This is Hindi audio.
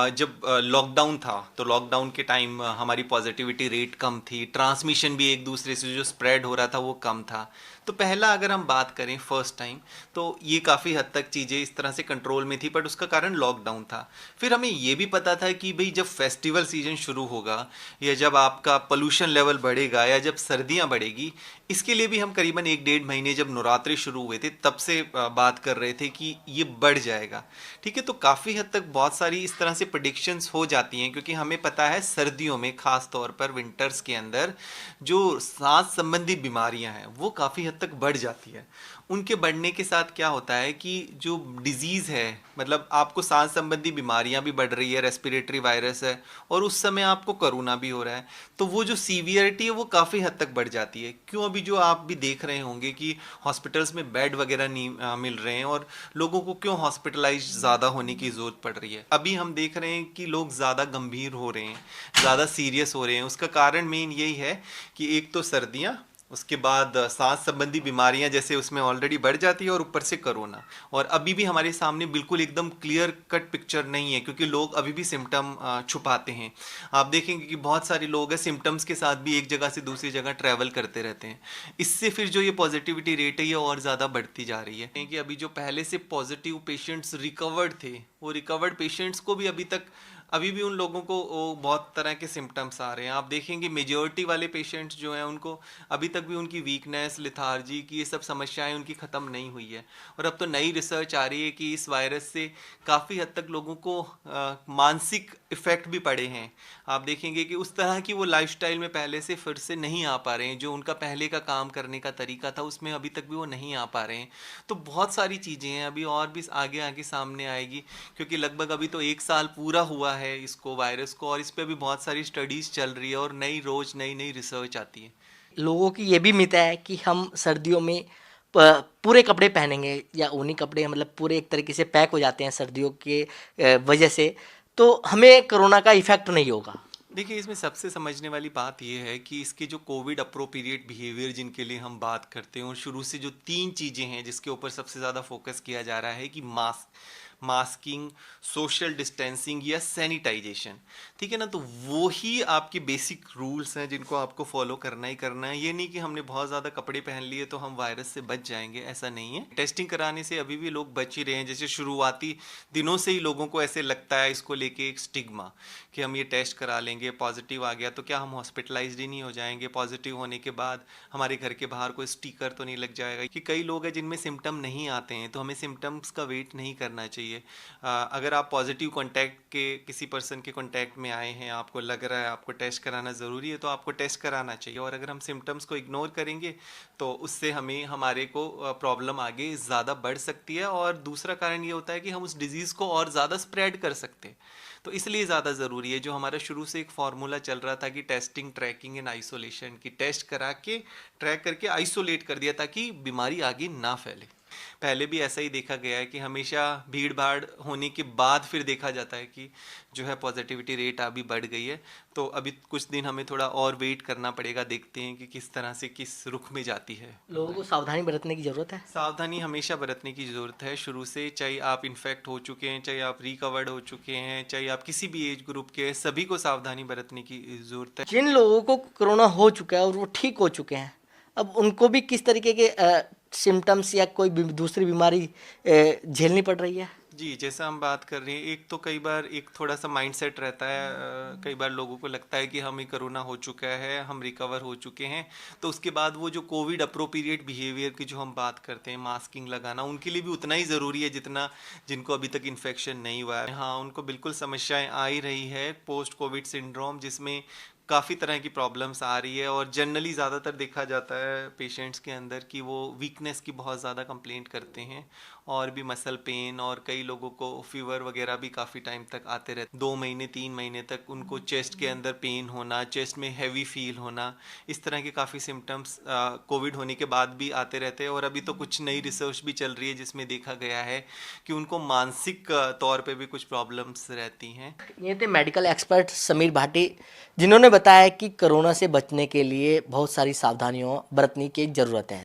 जब लॉकडाउन था तो लॉकडाउन के टाइम हमारी पॉजिटिविटी रेट कम थी, ट्रांसमिशन भी एक दूसरे से जो स्प्रेड हो रहा था वो कम था। तो पहला अगर हम बात करें फर्स्ट टाइम, तो ये काफ़ी हद तक चीज़ें इस तरह से कंट्रोल में थी, बट उसका कारण लॉकडाउन था। फिर हमें ये भी पता था कि भाई जब फेस्टिवल सीजन शुरू होगा या जब आपका पोल्यूशन लेवल बढ़ेगा या जब सर्दियाँ बढ़ेगी, इसके लिए भी हम करीबन 1 डेढ़ महीने जब नवरात्रि शुरू हुए थे तब से बात कर रहे थे कि ये बढ़ जाएगा। ठीक है, तो काफ़ी हद तक बहुत सारी इस तरह से प्रिडिक्शंस हो जाती हैं, क्योंकि हमें पता है सर्दियों में ख़ास तौर पर विंटर्स के अंदर जो सांस संबंधी बीमारियां हैं वो काफ़ी हद तक बढ़ जाती है। उनके बढ़ने के साथ क्या होता है कि जो डिजीज़ है, मतलब आपको सांस संबंधी बीमारियां भी बढ़ रही है, रेस्पिरेटरी वायरस है, और उस समय आपको कोरोना भी हो रहा है, तो वो जो सीवियरिटी है वो काफ़ी हद तक बढ़ जाती है। क्यों, अभी जो आप भी देख रहे होंगे कि हॉस्पिटल्स में बेड वगैरह नहीं मिल रहे हैं, और लोगों को क्यों हॉस्पिटलाइज ज़्यादा होने की ज़रूरत पड़ रही है। अभी हम देख रहे हैं कि लोग ज़्यादा गंभीर हो रहे हैं, ज़्यादा सीरियस हो रहे हैं। उसका कारण मेन यही है कि एक तो सर्दियाँ, उसके बाद सांस संबंधी बीमारियां जैसे उसमें ऑलरेडी बढ़ जाती है, और ऊपर से कोरोना। और अभी भी हमारे सामने बिल्कुल एकदम क्लियर कट पिक्चर नहीं है, क्योंकि लोग अभी भी सिम्टम छुपाते हैं। आप देखेंगे कि बहुत सारे लोग हैं सिम्टम्स के साथ भी एक जगह से दूसरी जगह ट्रैवल करते रहते हैं। इससे फिर जो ये पॉजिटिविटी रेट है ये और ज़्यादा बढ़ती जा रही है कि अभी जो पहले से पॉजिटिव पेशेंट्स रिकवर्ड थे, वो रिकवर्ड पेशेंट्स को भी अभी भी उन लोगों को बहुत तरह के सिम्टम्स आ रहे हैं। आप देखेंगे मेजॉरिटी वाले पेशेंट्स जो हैं उनको अभी तक भी उनकी वीकनेस, लिथार्जी की ये सब समस्याएं उनकी ख़त्म नहीं हुई है। और अब तो नई रिसर्च आ रही है कि इस वायरस से काफ़ी हद तक लोगों को मानसिक इफ़ेक्ट भी पड़े हैं। आप देखेंगे कि उस तरह की वो लाइफस्टाइल में पहले से फिर से नहीं आ पा रहे हैं, जो उनका पहले का काम करने का तरीका था उसमें अभी तक भी वो नहीं आ पा रहे हैं। तो बहुत सारी चीज़ें हैं, अभी और भी आगे आगे सामने आएगी, क्योंकि लगभग अभी तो 1 साल पूरा हुआ है इसको, वायरस को, और इस पे भी बहुत सारी स्टडीज चल रही है और रोज नई नई रिसर्च आती है। लोगों की ये भी मिथ है कि हम सर्दियों में पूरे कपड़े पहनेंगे या ऊनी कपड़े, मतलब पूरे एक तरीके से पैक हो जाते हैं सर्दियों के वजह से, तो हमें कोरोना का इफेक्ट नहीं होगा। देखिए, इसमें सबसे समझने वाली बात यह है कि इसके जो कोविड अप्रोप्रिएट बिहेवियर जिनके लिए हम बात करते हैं, और शुरू से जो 3 चीज़ें हैं जिसके ऊपर सबसे ज़्यादा फोकस किया जा रहा है कि मास्किंग, सोशल डिस्टेंसिंग या सैनिटाइजेशन। ठीक है ना, तो वो ही आपके बेसिक रूल्स हैं जिनको आपको फॉलो करना ही करना है। ये नहीं कि हमने बहुत ज़्यादा कपड़े पहन लिए तो हम वायरस से बच जाएंगे, ऐसा नहीं है। टेस्टिंग कराने से अभी भी लोग बच ही रहे हैं। जैसे शुरुआती दिनों से ही लोगों को ऐसे लगता है, इसको लेके एक स्टिग्मा कि हम ये टेस्ट करा लेंगे, पॉजिटिव आ गया तो क्या हम हॉस्पिटलाइज्ड ही नहीं हो जाएंगे, पॉजिटिव होने के बाद हमारे घर के बाहर कोई स्टिकर तो नहीं लग जाएगा। कि कई लोग हैं जिनमें सिम्टम नहीं आते हैं, तो हमें सिम्टम्स का वेट नहीं करना चाहिए। अगर आप पॉजिटिव कांटेक्ट के किसी पर्सन के कांटेक्ट में आए हैं, आपको लग रहा है आपको टेस्ट कराना ज़रूरी है, तो आपको टेस्ट कराना चाहिए। और अगर हम सिम्टम्स को इग्नोर करेंगे तो उससे हमारे को प्रॉब्लम आगे ज़्यादा बढ़ सकती है। और दूसरा कारण ये होता है कि हम उस डिज़ीज़ को और ज़्यादा स्प्रेड कर सकते हैं। तो इसलिए ज़्यादा ज़रूरी है, जो हमारा शुरू से एक फार्मूला चल रहा था कि टेस्टिंग, ट्रैकिंग एंड आइसोलेशन, की टेस्ट करा के ट्रैक करके आइसोलेट कर दिया ताकि बीमारी आगे ना फैले। पहले भी ऐसा ही देखा गया है कि हमेशा भीड़ भाड़ होने के बाद फिर देखा जाता है कि जो है पॉजिटिविटी रेट अभी बढ़ गई है। तो अभी कुछ दिन हमें थोड़ा और वेट करना पड़ेगा, देखते हैं कि किस तरह से किस रुख में जाती है। लोगों को सावधानी बरतने की ज़रूरत है। सावधानी हमेशा बरतने की ज़रूरत है शुरू से, चाहे आप इन्फेक्ट हो चुके हैं, चाहे आप रिकवर्ड हो चुके हैं, चाहे आप किसी भी एज ग्रुप के हैं, सभी को सावधानी बरतने की ज़रूरत है। जिन लोगों को कोरोना हो चुका है और वो ठीक हो चुके हैं, अब उनको भी किस तरीके के सिम्टम्स या कोई दूसरी बीमारी झेलनी पड़ रही है। जी, जैसा हम बात कर रहे हैं, एक तो कई बार एक थोड़ा सा माइंडसेट रहता है। कई बार लोगों को लगता है कि हमें कोरोना हो चुका है, हम रिकवर हो चुके हैं, तो उसके बाद वो जो कोविड अप्रोप्रिएट बिहेवियर की जो हम बात करते हैं, मास्किंग लगाना, उनके लिए भी उतना ही ज़रूरी है जितना जिनको अभी तक इन्फेक्शन नहीं हुआ है। हाँ, उनको बिल्कुल समस्याएं आ ही रही है पोस्ट कोविड सिंड्रोम, जिसमें काफ़ी तरह की प्रॉब्लम्स आ रही है। और जनरली ज़्यादातर देखा जाता है पेशेंट्स के अंदर कि वो वीकनेस की बहुत ज़्यादा कंप्लेंट करते हैं, और भी मसल पेन, और कई लोगों को फीवर वगैरह भी काफ़ी टाइम तक आते रहते, 2 महीने 3 महीने तक उनको चेस्ट के अंदर पेन होना, चेस्ट में हैवी फील होना, इस तरह के काफ़ी सिम्टम्स कोविड होने के बाद भी आते रहते हैं। और अभी तो कुछ नई रिसर्च भी चल रही है जिसमें देखा गया है कि उनको मानसिक तौर पे भी कुछ प्रॉब्लम्स रहती हैं। ये थे मेडिकल एक्सपर्ट समीर भाटी, जिन्होंने बताया कि कोरोना से बचने के लिए बहुत सारी सावधानियों बरतने की ज़रूरत है।